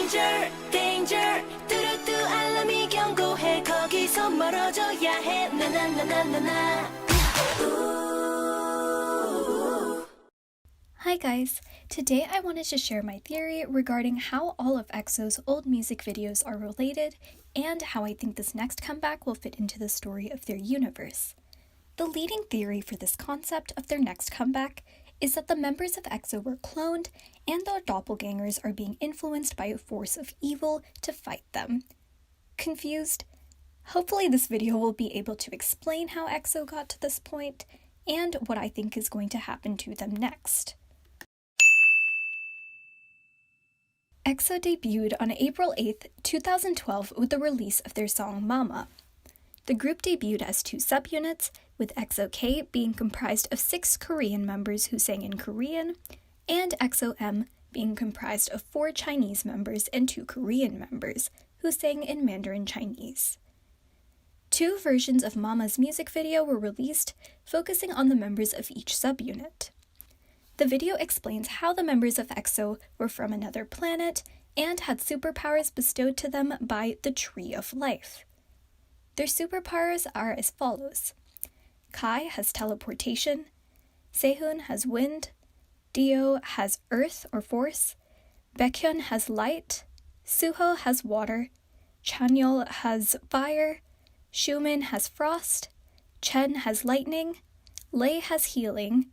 danger, danger. 뚜루뚜 알람이 경고해. 거기서 멀어져야 해. 나나나나나나. Hi guys! Today I wanted to share my theory regarding how all of EXO's old music videos are related and how I think this next comeback will fit into the story of their universe. The leading theory for this concept of their next comeback is that the members of EXO were cloned and their doppelgangers are being influenced by a force of evil to fight them. Confused? Hopefully this video will be able to explain how EXO got to this point and what I think is going to happen to them next. EXO debuted on April 8, 2012 with the release of their song Mama. The group debuted as two subunits, with EXO-K being comprised of 6 Korean members who sang in Korean, and EXO-M being comprised of 4 Chinese members and 2 Korean members who sang in Mandarin Chinese. 2 versions of Mama's music video were released, focusing on the members of each subunit. The video explains how the members of EXO were from another planet and had superpowers bestowed to them by the Tree of Life. Their superpowers are as follows. Kai has teleportation, Sehun has wind, Dio has earth or force, Baekhyun has light, Suho has water, Chanyeol has fire, Xiumin has frost, Chen has lightning, Lei has healing,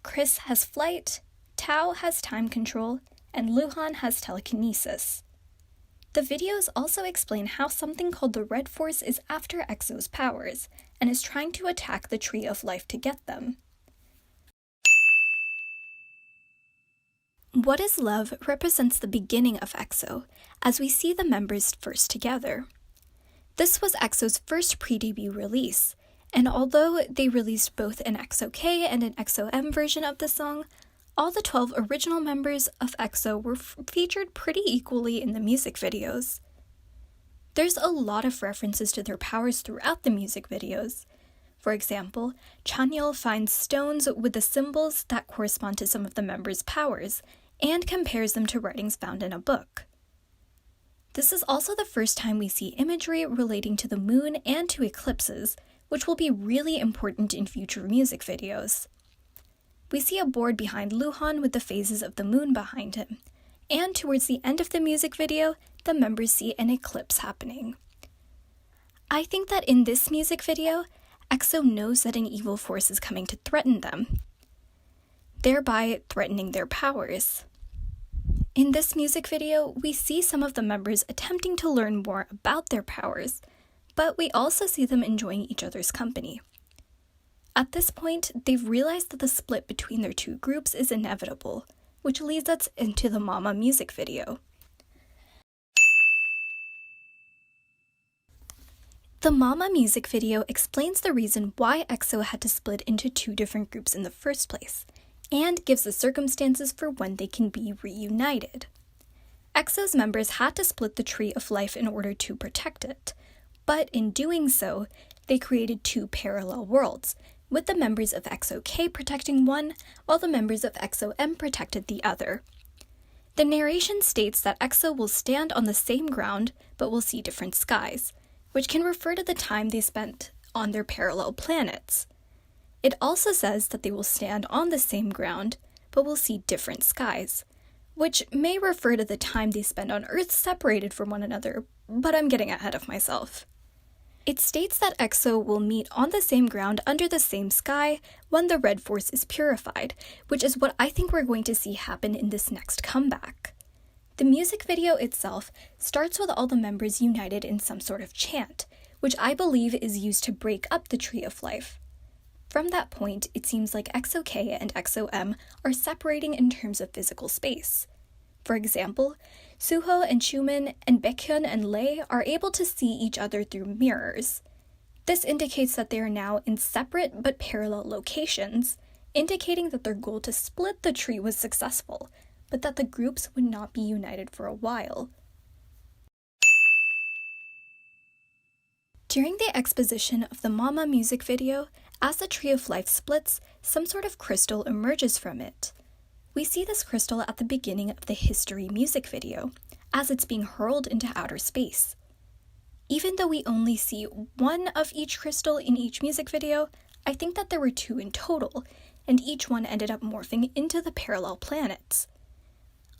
Chris has flight, Tao has time control, and Luhan has telekinesis. The videos also explain how something called the Red Force is after EXO's powers, and is trying to attack the Tree of Life to get them. What is Love represents the beginning of EXO, as we see the members first together. This was EXO's first pre-debut release, and although they released both an EXO-K and an EXO-M version of the song, all the 12 original members of EXO were featured pretty equally in the music videos. There's a lot of references to their powers throughout the music videos. For example, Chanyeol finds stones with the symbols that correspond to some of the members' powers, and compares them to writings found in a book. This is also the first time we see imagery relating to the moon and to eclipses, which will be really important in future music videos. We see a board behind Luhan with the phases of the moon behind him, and towards the end of the music video, the members see an eclipse happening. I think that in this music video, EXO knows that an evil force is coming to threaten them, thereby threatening their powers. In this music video, we see some of the members attempting to learn more about their powers, but we also see them enjoying each other's company. At this point, they've realized that the split between their two groups is inevitable, which leads us into the Mama music video. The Mama music video explains the reason why EXO had to split into 2 different groups in the first place, and gives the circumstances for when they can be reunited. EXO's members had to split the Tree of Life in order to protect it, but in doing so, they created 2 parallel worlds, with the members of EXO-K protecting one, while the members of EXO-M protected the other. The narration states that EXO will stand on the same ground, but will see different skies, which can refer to the time they spent on their parallel planets. It also says that they will stand on the same ground, but will see different skies, which may refer to the time they spend on Earth separated from one another, but I'm getting ahead of myself. It states that EXO will meet on the same ground under the same sky when the Red Force is purified, which is what I think we're going to see happen in this next comeback. The music video itself starts with all the members united in some sort of chant, which I believe is used to break up the Tree of Life. From that point, it seems like EXO-K and EXO-M are separating in terms of physical space. For example, Suho and Xiumin and Baekhyun and Lei are able to see each other through mirrors. This indicates that they are now in separate but parallel locations, indicating that their goal to split the tree was successful, but that the groups would not be united for a while. During the exposition of the Mama music video, as the Tree of Life splits, some sort of crystal emerges from it. We see this crystal at the beginning of the History music video, as it's being hurled into outer space. Even though we only see one of each crystal in each music video, I think that there were two in total, and each one ended up morphing into the parallel planets.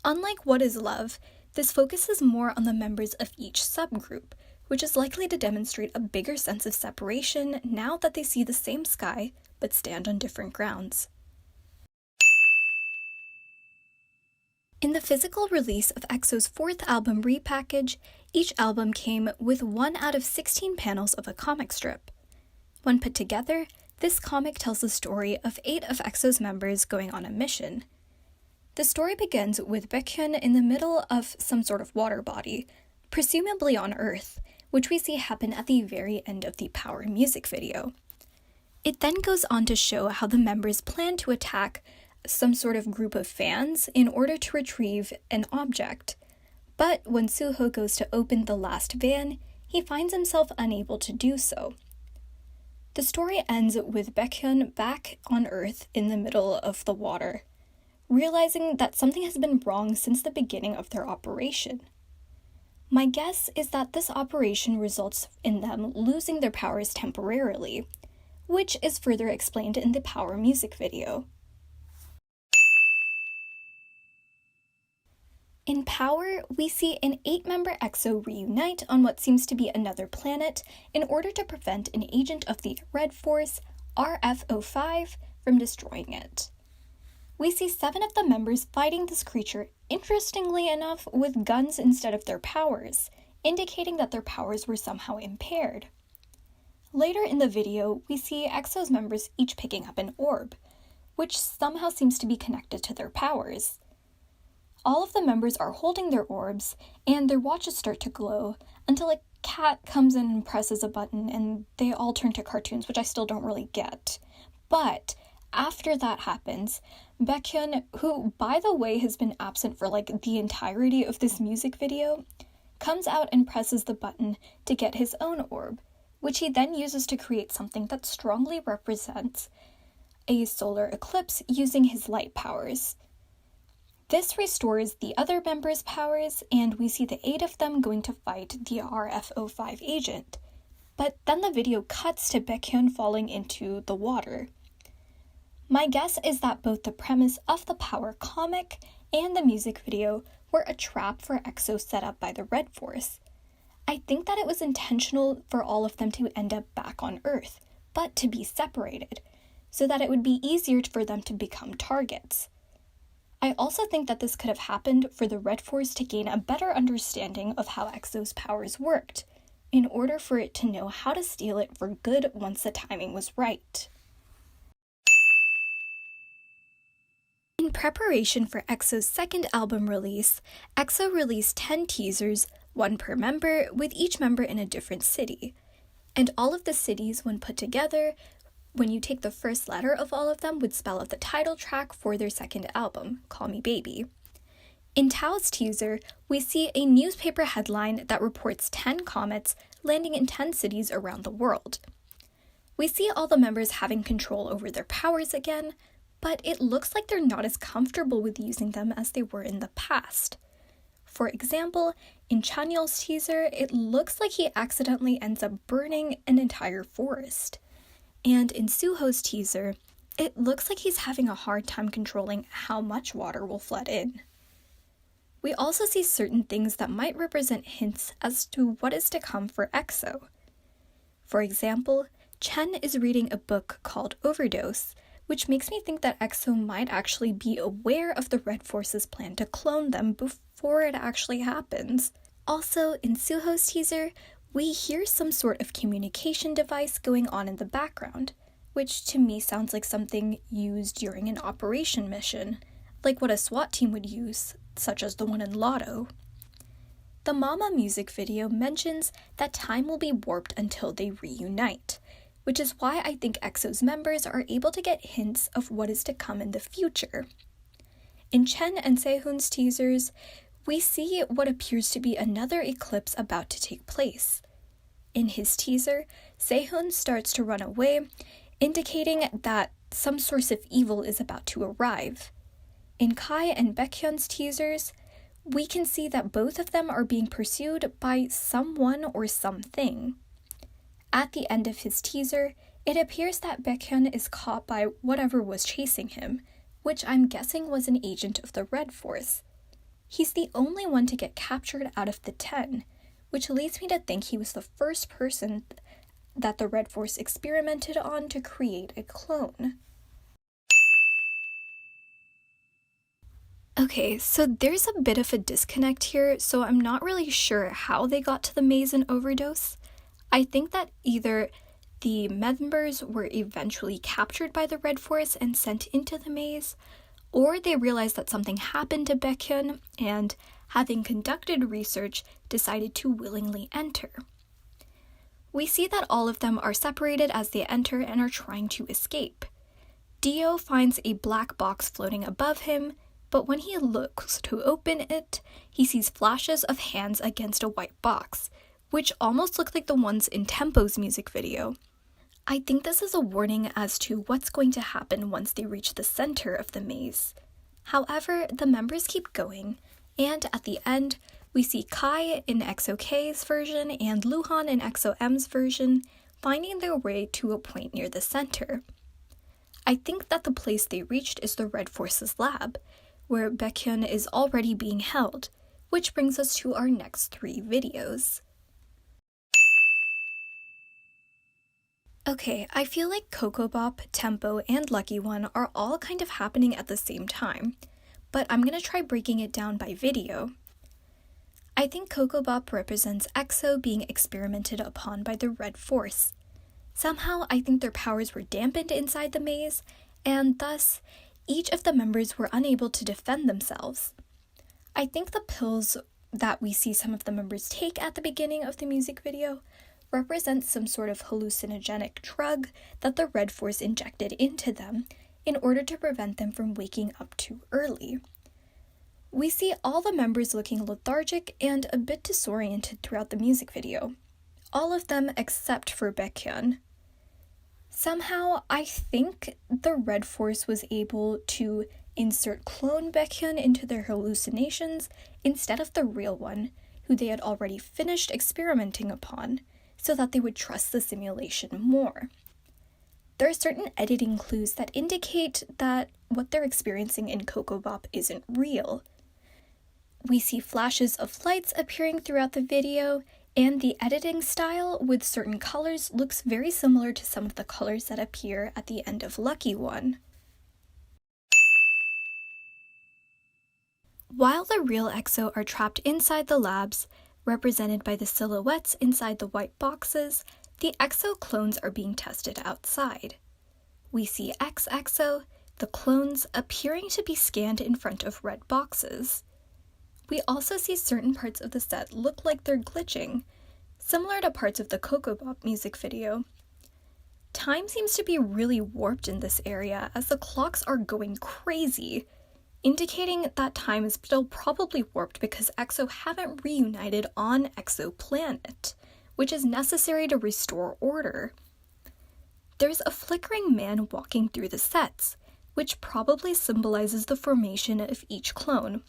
Unlike What is Love, this focuses more on the members of each subgroup, which is likely to demonstrate a bigger sense of separation now that they see the same sky but stand on different grounds. In the physical release of EXO's fourth album Repackage, each album came with 1 out of 16 panels of a comic strip. When put together, this comic tells the story of 8 of EXO's members going on a mission. The story begins with Baekhyun in the middle of some sort of water body, presumably on Earth, which we see happen at the very end of the Power music video. It then goes on to show how the members plan to attack some sort of group of fans in order to retrieve an object. But when Suho goes to open the last van, he finds himself unable to do so. The story ends with Baekhyun back on Earth in the middle of the water, realizing that something has been wrong since the beginning of their operation. My guess is that this operation results in them losing their powers temporarily, which is further explained in the Power music video. In Power, we see an 8-member EXO reunite on what seems to be another planet in order to prevent an agent of the Red Force, RF-05, from destroying it. We see 7 of the members fighting this creature, interestingly enough, with guns instead of their powers, indicating that their powers were somehow impaired. Later in the video, we see EXO's members each picking up an orb, which somehow seems to be connected to their powers. All of the members are holding their orbs, and their watches start to glow, until a cat comes in and presses a button, and they all turn to cartoons, which I still don't really get. But after that happens, Baekhyun, who, by the way, has been absent for the entirety of this music video, comes out and presses the button to get his own orb, which he then uses to create something that strongly represents a solar eclipse using his light powers. This restores the other members' powers, and we see the 8 of them going to fight the RF-05 agent. But then the video cuts to Baekhyun falling into the water. My guess is that both the premise of the Power comic and the music video were a trap for EXO set up by the Red Force. I think that it was intentional for all of them to end up back on Earth, but to be separated, so that it would be easier for them to become targets. I also think that this could have happened for the Red Force to gain a better understanding of how EXO's powers worked, in order for it to know how to steal it for good once the timing was right. In preparation for EXO's second album release, EXO released 10 teasers, 1 per member, with each member in a different city. And all of the cities, when put together, when you take the first letter of all of them, would spell out the title track for their second album, Call Me Baby. In Tao's teaser, we see a newspaper headline that reports 10 comets landing in 10 cities around the world. We see all the members having control over their powers again, but it looks like they're not as comfortable with using them as they were in the past. For example, in Chanyeol's teaser, it looks like he accidentally ends up burning an entire forest. And in Suho's teaser, it looks like he's having a hard time controlling how much water will flood in. We also see certain things that might represent hints as to what is to come for EXO. For example, Chen is reading a book called Overdose, which makes me think that EXO might actually be aware of the Red Force's plan to clone them before it actually happens. Also, in Suho's teaser, we hear some sort of communication device going on in the background, which to me sounds like something used during an operation mission, like what a SWAT team would use, such as the one in Lotto. The Mama music video mentions that time will be warped until they reunite, which is why I think EXO's members are able to get hints of what is to come in the future. In Chen and Sehun's teasers, we see what appears to be another eclipse about to take place. In his teaser, Sehun starts to run away, indicating that some source of evil is about to arrive. In Kai and Baekhyun's teasers, we can see that both of them are being pursued by someone or something. At the end of his teaser, it appears that Baekhyun is caught by whatever was chasing him, which I'm guessing was an agent of the Red Force. He's the only one to get captured out of the 10, which leads me to think he was the first person that the Red Force experimented on to create a clone. Okay, so there's a bit of a disconnect here, so I'm not really sure how they got to the maze and overdose. I think that either the members were eventually captured by the Red Force and sent into the maze, or they realized that something happened to Baekhyun and, having conducted research, decided to willingly enter. We see that all of them are separated as they enter and are trying to escape. Dio finds a black box floating above him, but when he looks to open it, he sees flashes of hands against a white box, which almost look like the ones in Tempo's music video. I think this is a warning as to what's going to happen once they reach the center of the maze. However, the members keep going, and at the end, we see Kai in EXO-K's version and Luhan in EXO-M's version finding their way to a point near the center. I think that the place they reached is the Red Force's lab, where Baekhyun is already being held, which brings us to our next 3 videos. Okay, I feel like Coco Bop, Tempo, and Lucky One are all kind of happening at the same time, but I'm gonna try breaking it down by video. I think Coco Bop represents EXO being experimented upon by the Red Force. Somehow, I think their powers were dampened inside the maze, and thus, each of the members were unable to defend themselves. I think the pills that we see some of the members take at the beginning of the music video represent some sort of hallucinogenic drug that the Red Force injected into them in order to prevent them from waking up too early. We see all the members looking lethargic and a bit disoriented throughout the music video. All of them except for Baekhyun. Somehow, I think the Red Force was able to insert clone Baekhyun into their hallucinations instead of the real one, who they had already finished experimenting upon, so that they would trust the simulation more. There are certain editing clues that indicate that what they're experiencing in Coco Bop isn't real. We see flashes of lights appearing throughout the video, and the editing style with certain colors looks very similar to some of the colors that appear at the end of Lucky One. While the real EXO are trapped inside the labs, represented by the silhouettes inside the white boxes, the EXO clones are being tested outside. We see EXO, the clones, appearing to be scanned in front of red boxes. We also see certain parts of the set look like they're glitching, similar to parts of the Coco Bop music video. Time seems to be really warped in this area as the clocks are going crazy, indicating that time is still probably warped because EXO haven't reunited on Exoplanet, which is necessary to restore order. There's a flickering man walking through the sets, which probably symbolizes the formation of each clone.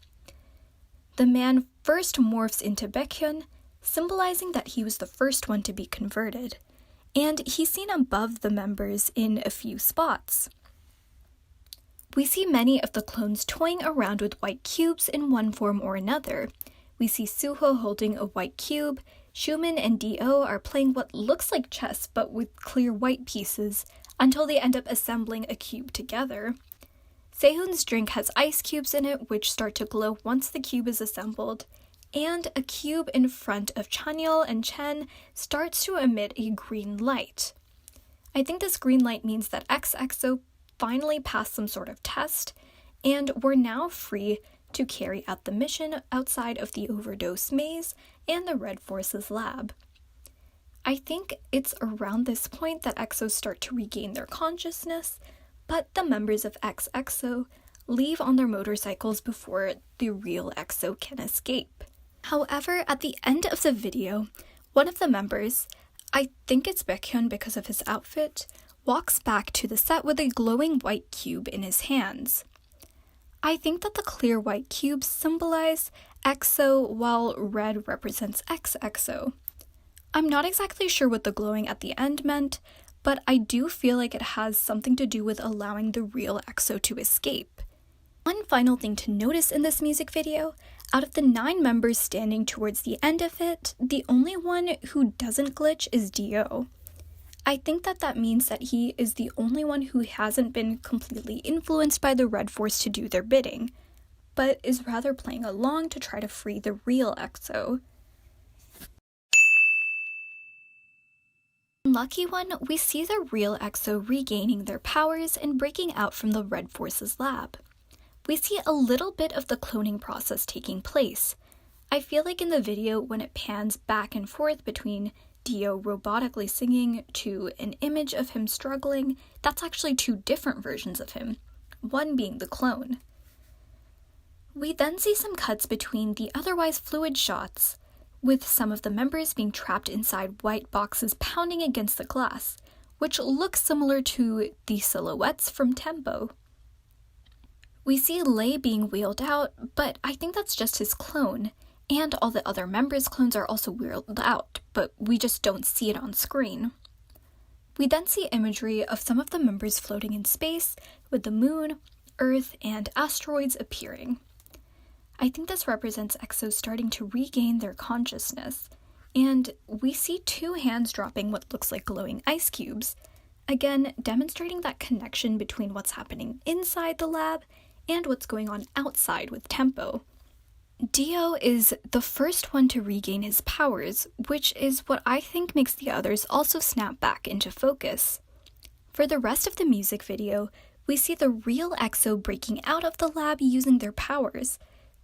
The man first morphs into Baekhyun, symbolizing that he was the first one to be converted, and he's seen above the members in a few spots. We see many of the clones toying around with white cubes in one form or another. We see Suho holding a white cube, Xiumin and Dio are playing what looks like chess but with clear white pieces, until they end up assembling a cube together. Sehun's drink has ice cubes in it which start to glow once the cube is assembled, and a cube in front of Chanyeol and Chen starts to emit a green light. I think this green light means that EXO finally passed some sort of test, and we're now free to carry out the mission outside of the overdose maze and the Red Force's lab. I think it's around this point that EXO start to regain their consciousness, but the members of EXO leave on their motorcycles before the real EXO can escape. However, at the end of the video, one of the members, I think it's Baekhyun because of his outfit, walks back to the set with a glowing white cube in his hands. I think that the clear white cubes symbolize EXO, while red represents XXO. I'm not exactly sure what the glowing at the end meant, but I do feel like it has something to do with allowing the real EXO to escape. One final thing to notice in this music video, out of the 9 members standing towards the end of it, the only one who doesn't glitch is Dio. I think that means that he is the only one who hasn't been completely influenced by the Red Force to do their bidding, but is rather playing along to try to free the real EXO. In Lucky One, we see the real EXO regaining their powers and breaking out from the Red Force's lab. We see a little bit of the cloning process taking place. I feel like in the video when it pans back and forth between Dio robotically singing to an image of him struggling, that's actually 2 different versions of him, one being the clone. We then see some cuts between the otherwise fluid shots, with some of the members being trapped inside white boxes pounding against the glass, which looks similar to the silhouettes from Tempo. We see Lay being wheeled out, but I think that's just his clone, and all the other members' clones are also wheeled out, but we just don't see it on screen. We then see imagery of some of the members floating in space, with the moon, Earth, and asteroids appearing. I think this represents EXO starting to regain their consciousness, and we see 2 hands dropping what looks like glowing ice cubes, again demonstrating that connection between what's happening inside the lab and what's going on outside with Tempo. Dio is the first one to regain his powers, which is what I think makes the others also snap back into focus. For the rest of the music video, we see the real EXO breaking out of the lab using their powers,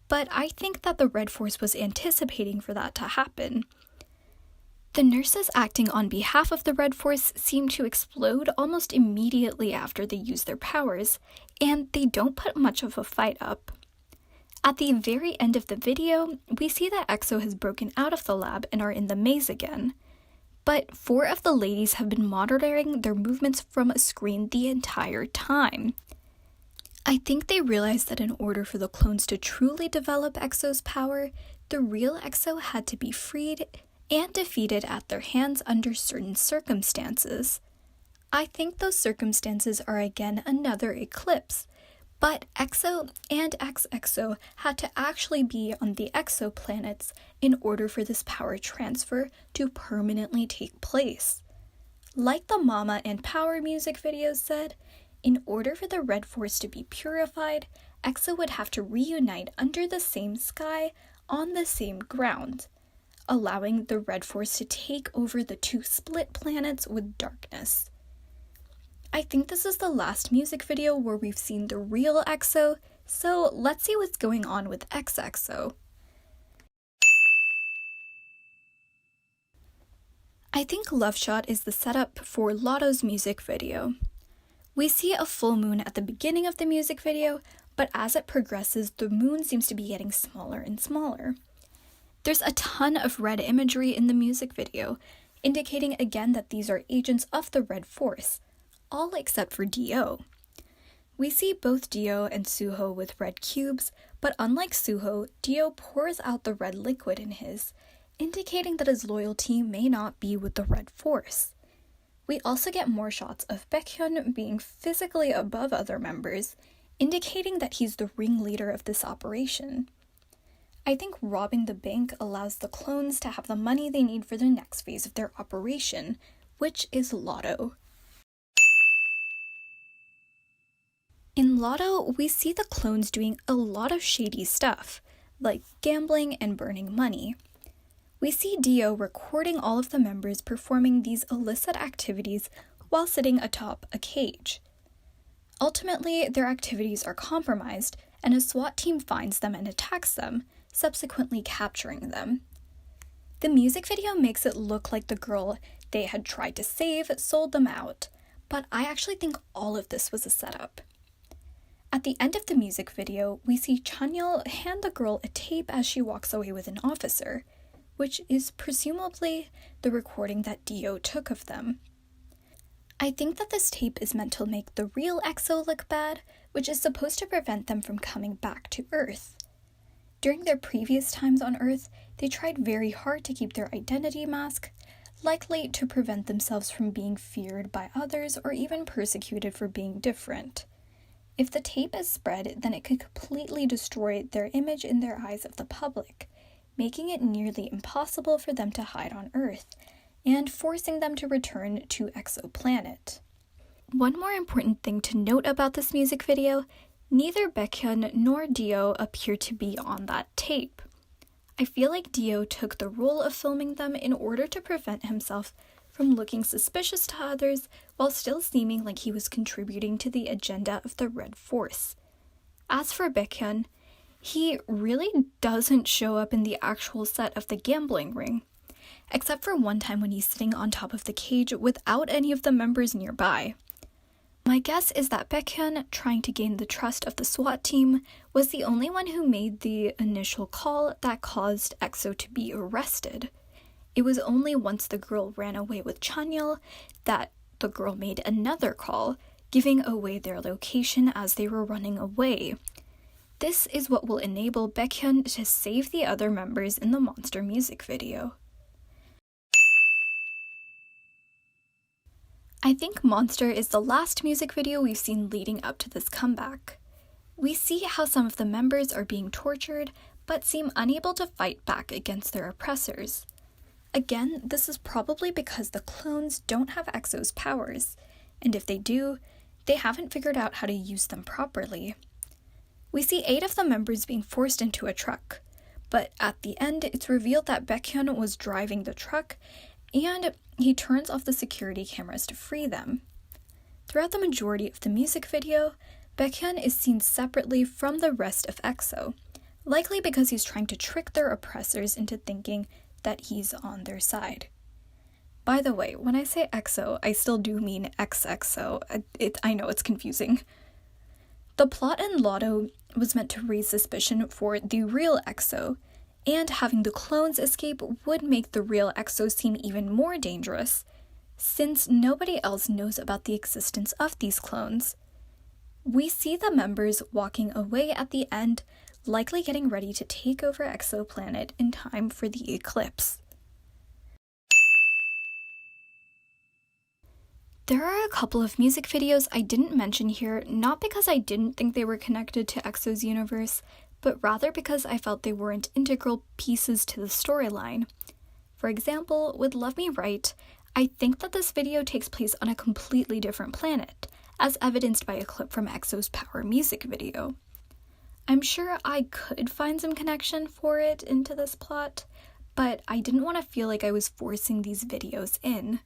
but I think that the Red Force was anticipating for that to happen. The nurses acting on behalf of the Red Force seem to explode almost immediately after they use their powers, and they don't put much of a fight up. At the very end of the video, we see that EXO has broken out of the lab and are in the maze again. But 4 of the ladies have been monitoring their movements from a screen the entire time. I think they realized that in order for the clones to truly develop EXO's power, the real EXO had to be freed and defeated at their hands under certain circumstances. I think those circumstances are again another eclipse, but EXO and XXO had to actually be on the exoplanets in order for this power transfer to permanently take place. Like the Mama and Power music videos said, in order for the Red Force to be purified, EXO would have to reunite under the same sky on the same ground, allowing the Red Force to take over the 2 split planets with darkness. I think this is the last music video where we've seen the real EXO, so let's see what's going on with XXO. I think Love Shot is the setup for Lotto's music video. We see a full moon at the beginning of the music video, but as it progresses, the moon seems to be getting smaller and smaller. There's a ton of red imagery in the music video, indicating again that these are agents of the Red Force, all except for Dio. We see both Dio and Suho with red cubes, but unlike Suho, Dio pours out the red liquid in his, indicating that his loyalty may not be with the Red Force. We also get more shots of Baekhyun being physically above other members, indicating that he's the ringleader of this operation. I think robbing the bank allows the clones to have the money they need for the next phase of their operation, which is Lotto. In Lotto, we see the clones doing a lot of shady stuff, like gambling and burning money. We see Dio recording all of the members performing these illicit activities while sitting atop a cage. Ultimately, their activities are compromised, and a SWAT team finds them and attacks them, subsequently capturing them. The music video makes it look like the girl they had tried to save sold them out, but I actually think all of this was a setup. At the end of the music video, we see Chanyeol hand the girl a tape as she walks away with an officer, which is presumably the recording that Dio took of them. I think that this tape is meant to make the real EXO look bad, which is supposed to prevent them from coming back to Earth. During their previous times on Earth, they tried very hard to keep their identity mask, likely to prevent themselves from being feared by others or even persecuted for being different. If the tape is spread, then it could completely destroy their image in their eyes of the public, making it nearly impossible for them to hide on Earth, and forcing them to return to Exoplanet. One more important thing to note about this music video, neither Baekhyun nor Dio appear to be on that tape. I feel like Dio took the role of filming them in order to prevent himself from looking suspicious to others while still seeming like he was contributing to the agenda of the Red Force. As for Baekhyun, he really doesn't show up in the actual set of the gambling ring, except for one time when he's sitting on top of the cage without any of the members nearby. My guess is that Baekhyun, trying to gain the trust of the SWAT team, was the only one who made the initial call that caused EXO to be arrested. It was only once the girl ran away with Chanyeol that the girl made another call, giving away their location as they were running away. This is what will enable Baekhyun to save the other members in the Monster music video. I think Monster is the last music video we've seen leading up to this comeback. We see how some of the members are being tortured, but seem unable to fight back against their oppressors. Again, this is probably because the clones don't have EXO's powers, and if they do, they haven't figured out how to use them properly. We see 8 of the members being forced into a truck, but at the end it's revealed that Baekhyun was driving the truck, and he turns off the security cameras to free them. Throughout the majority of the music video, Baekhyun is seen separately from the rest of EXO, likely because he's trying to trick their oppressors into thinking that he's on their side. By the way, when I say EXO, I still do mean XXO. I know it's confusing. The plot in Lotto was meant to raise suspicion for the real EXO, and having the clones escape would make the real EXO seem even more dangerous, since nobody else knows about the existence of these clones. We see the members walking away at the end, likely getting ready to take over Exoplanet in time for the eclipse. There are a couple of music videos I didn't mention here, not because I didn't think they were connected to EXO's universe, but rather because I felt they weren't integral pieces to the storyline. For example, with Love Me Right, I think that this video takes place on a completely different planet, as evidenced by a clip from EXO's Power music video. I'm sure I could find some connection for it into this plot, but I didn't want to feel like I was forcing these videos in.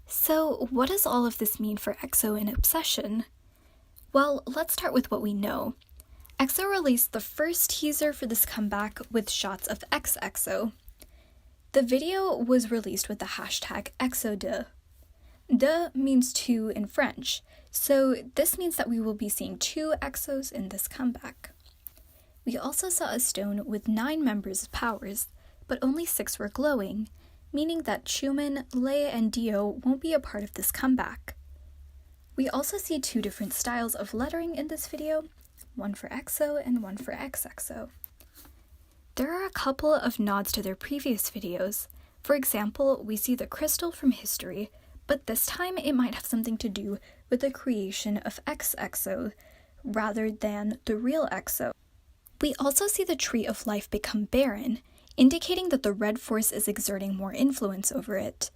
So, what does all of this mean for EXO and Obsession? Well, let's start with what we know. EXO released the first teaser for this comeback with shots of XXO. The video was released with the hashtag EXO2. De means two in French, so this means that we will be seeing 2 EXOs in this comeback. We also saw a stone with 9 members of powers, but only 6 were glowing, meaning that Chumin, Lei, and Dio won't be a part of this comeback. We also see 2 different styles of lettering in this video, one for EXO and one for XXO. There are a couple of nods to their previous videos. For example, we see the crystal from History, but this time it might have something to do with the creation of XXO rather than the real EXO. We also see the Tree of Life become barren, indicating that the Red Force is exerting more influence over it.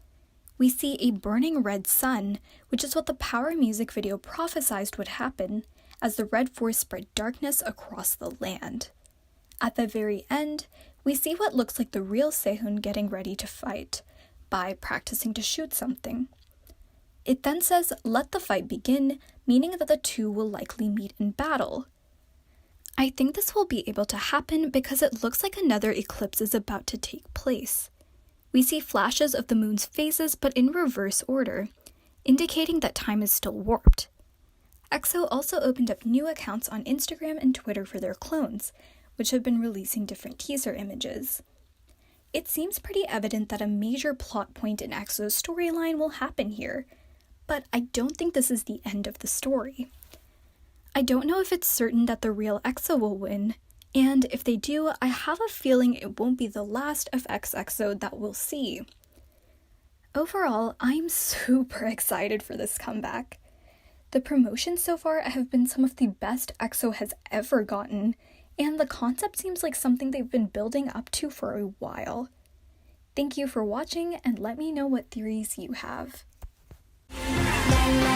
We see a burning red sun, which is what the Power music video prophesied would happen as the Red Force spread darkness across the land. At the very end, we see what looks like the real Sehun getting ready to fight by practicing to shoot something. It then says, "Let the fight begin," meaning that the 2 will likely meet in battle. I think this will be able to happen because it looks like another eclipse is about to take place. We see flashes of the moon's phases but in reverse order, indicating that time is still warped. EXO also opened up new accounts on Instagram and Twitter for their clones, which have been releasing different teaser images. It seems pretty evident that a major plot point in EXO's storyline will happen here, but I don't think this is the end of the story. I don't know if it's certain that the real EXO will win, and if they do, I have a feeling it won't be the last of XXO that we'll see. Overall, I'm super excited for this comeback. The promotions so far have been some of the best EXO has ever gotten, and the concept seems like something they've been building up to for a while. Thank you for watching, and let me know what theories you have. La, la,